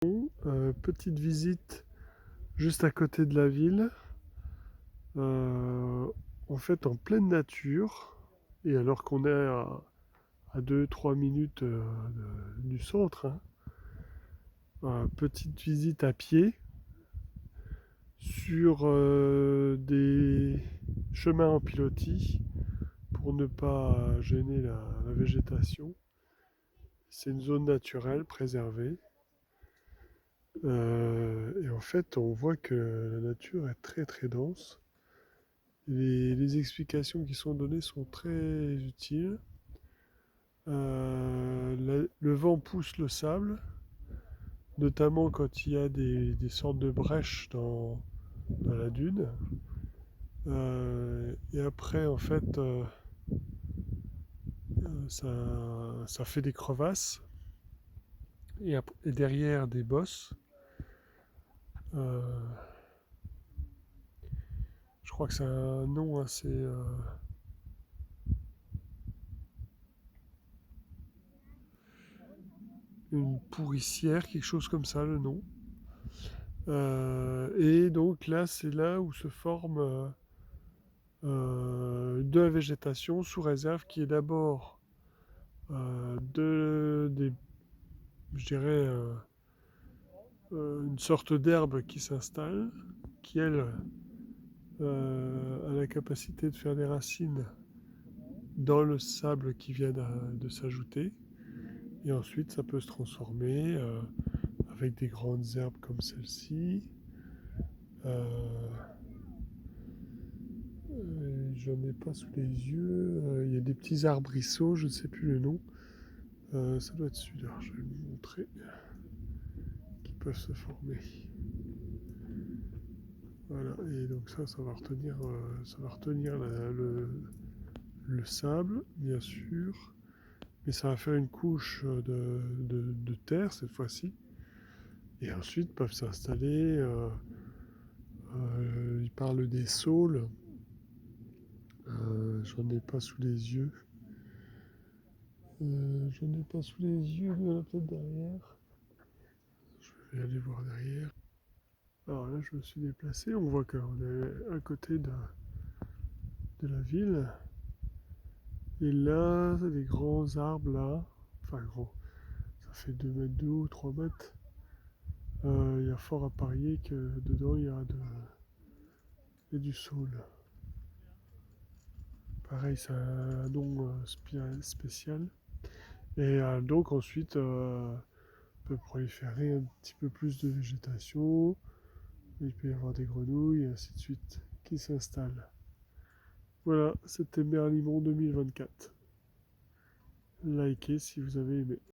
Petite visite juste à côté de la ville, euh, en fait en pleine nature, et alors qu'on est à 2-3 minutes du centre, hein. Petite visite à pied sur des chemins en pilotis pour ne pas gêner la végétation. C'est une zone naturelle préservée. Et en fait, on voit que la nature est très très dense. Les explications qui sont données sont très utiles. Le vent pousse le sable, notamment quand il y a des sortes de brèches dans la dune. Et après, en fait, ça fait des crevasses et derrière des bosses. Euh, je crois que c'est un nom assez une pourricière, quelque chose comme ça, le nom. Et donc là, c'est là où se forme de la végétation sous réserve qui est d'abord je dirais, une sorte d'herbe qui s'installe, qui elle a la capacité de faire des racines dans le sable qui vient de s'ajouter. Et ensuite, ça peut se transformer avec des grandes herbes comme celle-ci. Euh, J'en ai pas sous les yeux. Il y a des petits arbrisseaux, je ne sais plus le nom. Ça doit être celui-là, je vais vous montrer, qui peuvent se former. Voilà, et donc ça va retenir le sable, bien sûr, mais ça va faire une couche de terre cette fois-ci. Et ensuite peuvent s'installer, ils parlent des saules, j'en ai pas sous les yeux. J'en ai pas sous les yeux, mais il y en a peut-être derrière. Je vais aller voir derrière. Alors là, je me suis déplacé. On voit qu'on est à côté de la ville. Et là, c'est des grands arbres là. Enfin, grands. Ça fait 2 mètres de haut, 3 mètres. Il y a fort à parier que dedans, il y a du saule. Pareil, c'est un nom spécial. Et donc, ensuite, peut proliférer un petit peu plus de végétation. Il peut y avoir des grenouilles et ainsi de suite qui s'installent. Voilà, c'était Merlimont 2024. Likez si vous avez aimé.